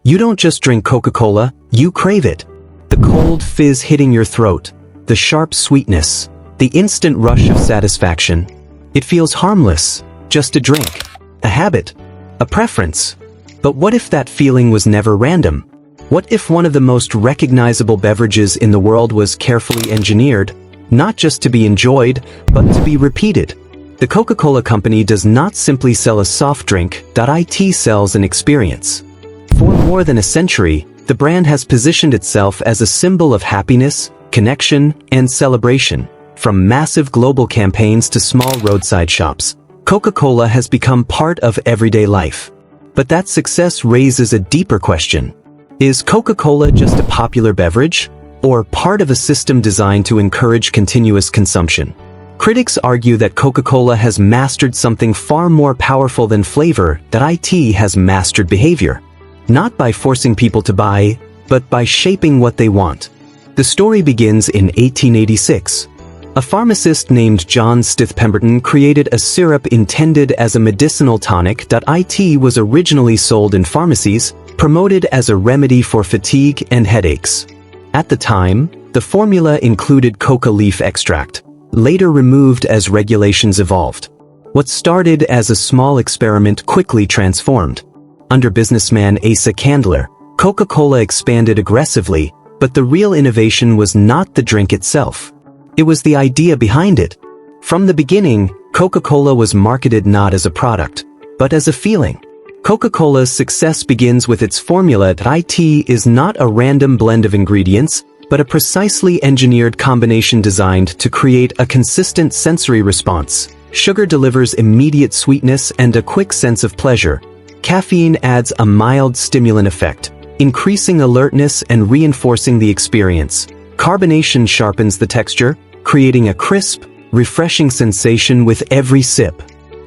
You don't just drink Coca-Cola, you crave it. The cold fizz hitting your throat, the sharp sweetness, the instant rush of satisfaction. It feels harmless, just a drink, a habit, a preference. But what if that feeling was never random? What if one of the most recognizable beverages in the world was carefully engineered, not just to be enjoyed, but to be repeated? The Coca-Cola Company does not simply sell a soft drink, it sells an experience. For more than a century, the brand has positioned itself as a symbol of happiness, connection, and celebration. From massive global campaigns to small roadside shops, Coca-Cola has become part of everyday life. But that success raises a deeper question. Is Coca-Cola just a popular beverage, or part of a system designed to encourage continuous consumption? Critics argue that Coca-Cola has mastered something far more powerful than flavor, that it has mastered behavior. Not by forcing people to buy, but by shaping what they want. The story begins in 1886. A pharmacist named John Stith Pemberton created a syrup intended as a medicinal tonic. It was originally sold in pharmacies, promoted as a remedy for fatigue and headaches. At the time, the formula included coca leaf extract, later removed as regulations evolved. What started as a small experiment quickly transformed. Under businessman Asa Candler, Coca-Cola expanded aggressively, but the real innovation was not the drink itself. It was the idea behind it. From the beginning, Coca-Cola was marketed not as a product, but as a feeling. Coca-Cola's success begins with its formula that it is not a random blend of ingredients, but a precisely engineered combination designed to create a consistent sensory response. Sugar delivers immediate sweetness and a quick sense of pleasure. Caffeine adds a mild stimulant effect, increasing alertness and reinforcing the experience. Carbonation sharpens the texture, creating a crisp, refreshing sensation with every sip.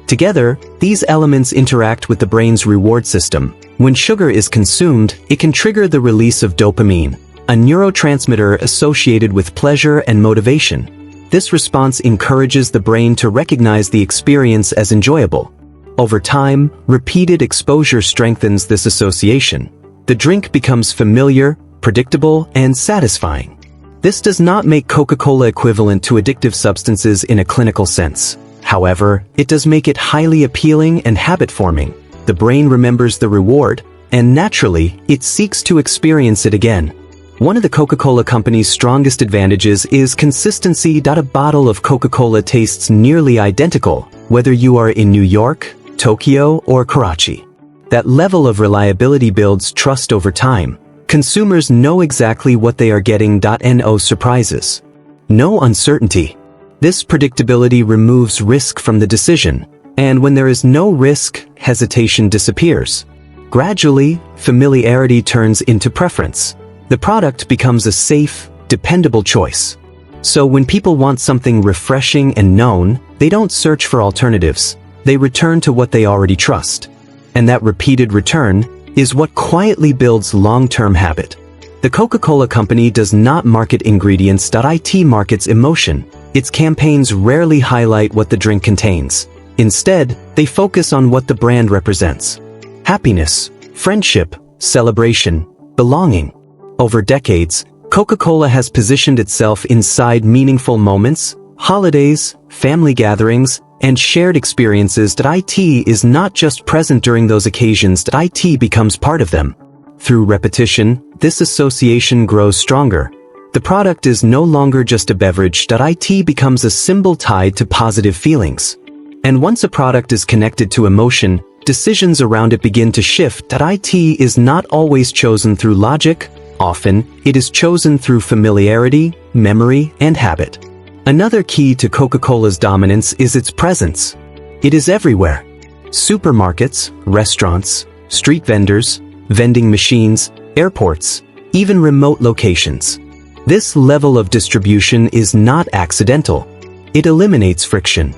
Together, these elements interact with the brain's reward system. When sugar is consumed, it can trigger the release of dopamine, a neurotransmitter associated with pleasure and motivation. This response encourages the brain to recognize the experience as enjoyable. Over time, repeated exposure strengthens this association. The drink becomes familiar, predictable, and satisfying. This does not make Coca-Cola equivalent to addictive substances in a clinical sense. However, it does make it highly appealing and habit-forming. The brain remembers the reward, and naturally, it seeks to experience it again. One of the Coca-Cola Company's strongest advantages is consistency. A bottle of Coca-Cola tastes nearly identical, whether you are in New York, Tokyo, or Karachi. That level of reliability builds trust over time. Consumers know exactly what they are getting. No surprises. No uncertainty. This predictability removes risk from the decision, and when there is no risk, hesitation disappears. Gradually, familiarity turns into preference. The product becomes a safe, dependable choice. So when people want something refreshing and known, they don't search for alternatives. They return to what they already trust. And that repeated return is what quietly builds long-term habit. The Coca-Cola Company does not market ingredients. It markets emotion. Its campaigns rarely highlight what the drink contains. Instead, they focus on what the brand represents. Happiness, friendship, celebration, belonging. Over decades, Coca-Cola has positioned itself inside meaningful moments, holidays, family gatherings, and shared experiences. It is not just present during those occasions. It becomes part of them. Through repetition, this association grows stronger. The product is no longer just a beverage. It becomes a symbol tied to positive feelings. And once a product is connected to emotion, decisions around it begin to shift. It is not always chosen through logic. Often, it is chosen through familiarity, memory, and habit. Another key to Coca-Cola's dominance is its presence. It is everywhere. Supermarkets, restaurants, street vendors, vending machines, airports, even remote locations. This level of distribution is not accidental. It eliminates friction.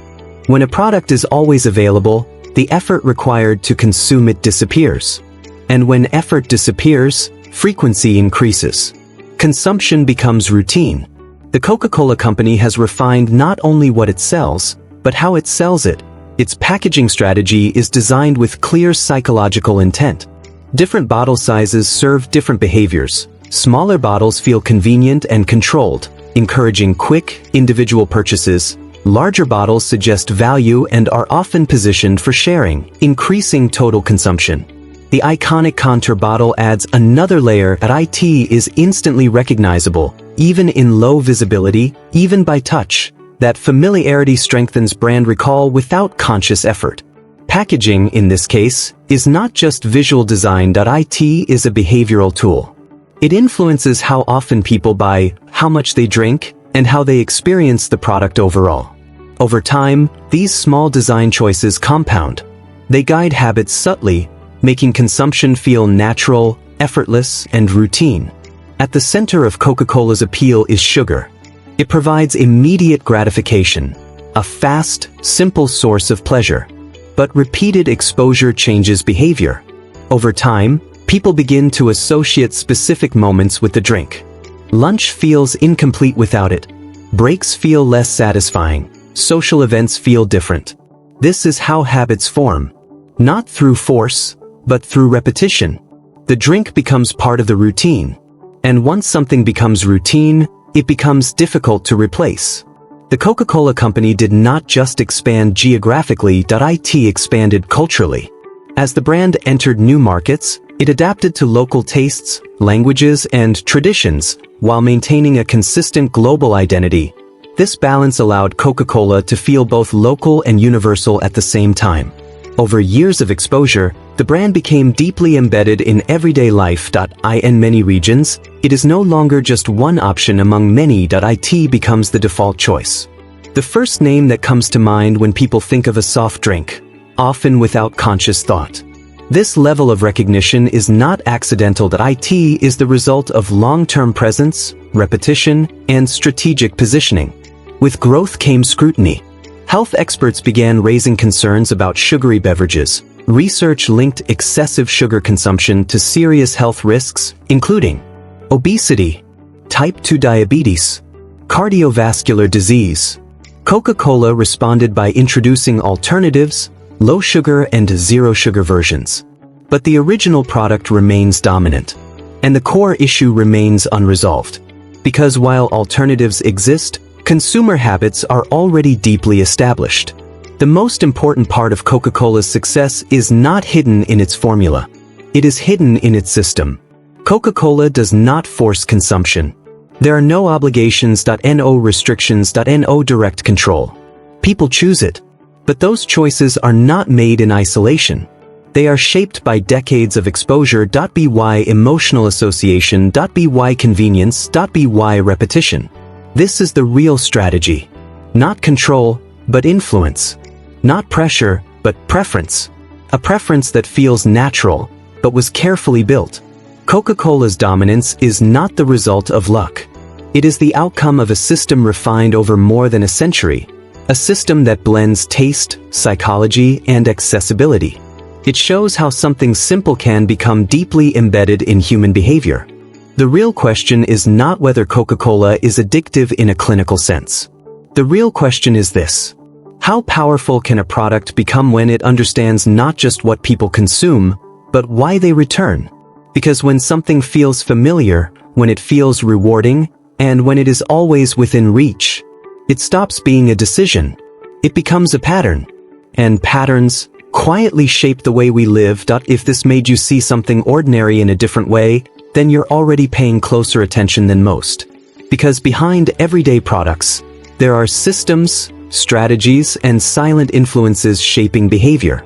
When a product is always available, the effort required to consume it disappears. And when effort disappears, frequency increases. Consumption becomes routine. The Coca-Cola Company has refined not only what it sells, but how it sells it. Its packaging strategy is designed with clear psychological intent. Different bottle sizes serve different behaviors. Smaller bottles feel convenient and controlled, encouraging quick, individual purchases. Larger bottles suggest value and are often positioned for sharing, increasing total consumption. The iconic contour bottle adds another layer that IT is instantly recognizable, even in low visibility, even by touch. That familiarity strengthens brand recall without conscious effort. Packaging, in this case, is not just visual design. IT is a behavioral tool. It influences how often people buy, how much they drink, and how they experience the product overall. Over time, these small design choices compound. They guide habits subtly, making consumption feel natural, effortless, and routine. At the center of Coca-Cola's appeal is sugar. It provides immediate gratification, a fast, simple source of pleasure. But repeated exposure changes behavior. Over time, people begin to associate specific moments with the drink. Lunch feels incomplete without it. Breaks feel less satisfying. Social events feel different. This is how habits form. Not through force, but through repetition. The drink becomes part of the routine. And once something becomes routine, it becomes difficult to replace. The Coca-Cola Company did not just expand geographically. It expanded culturally. As the brand entered new markets, it adapted to local tastes, languages, and traditions, while maintaining a consistent global identity. This balance allowed Coca-Cola to feel both local and universal at the same time. Over years of exposure, the brand became deeply embedded in everyday life. In many regions, it is no longer just one option among many. It becomes the default choice. The first name that comes to mind when people think of a soft drink, often without conscious thought. This level of recognition is not accidental. It is the result of long-term presence, repetition, and strategic positioning. With growth came scrutiny. Health experts began raising concerns about sugary beverages. Research linked excessive sugar consumption to serious health risks, including obesity, type 2 diabetes, cardiovascular disease. Coca-Cola responded by introducing alternatives, low-sugar and zero-sugar versions. But the original product remains dominant. And the core issue remains unresolved. Because while alternatives exist, consumer habits are already deeply established. The most important part of Coca-Cola's success is not hidden in its formula. It is hidden in its system. Coca-Cola does not force consumption. There are no obligations. No restrictions. No direct control. People choose it. But those choices are not made in isolation. They are shaped by decades of exposure. By emotional association. By convenience. By repetition. This is the real strategy. Not control, but influence. Not pressure, but preference. A preference that feels natural, but was carefully built. Coca-Cola's dominance is not the result of luck. It is the outcome of a system refined over more than a century. A system that blends taste, psychology, and accessibility. It shows how something simple can become deeply embedded in human behavior. The real question is not whether Coca-Cola is addictive in a clinical sense. The real question is this: how powerful can a product become when it understands not just what people consume, but why they return? Because when something feels familiar, when it feels rewarding, and when it is always within reach, it stops being a decision. It becomes a pattern. And patterns quietly shape the way we live. If this made you see something ordinary in a different way, then you're already paying closer attention than most. Because behind everyday products, there are systems, strategies, and silent influences shaping behavior.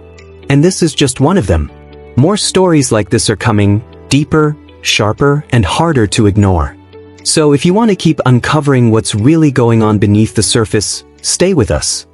And this is just one of them. More stories like this are coming, deeper, sharper, and harder to ignore. So if you want to keep uncovering what's really going on beneath the surface, stay with us.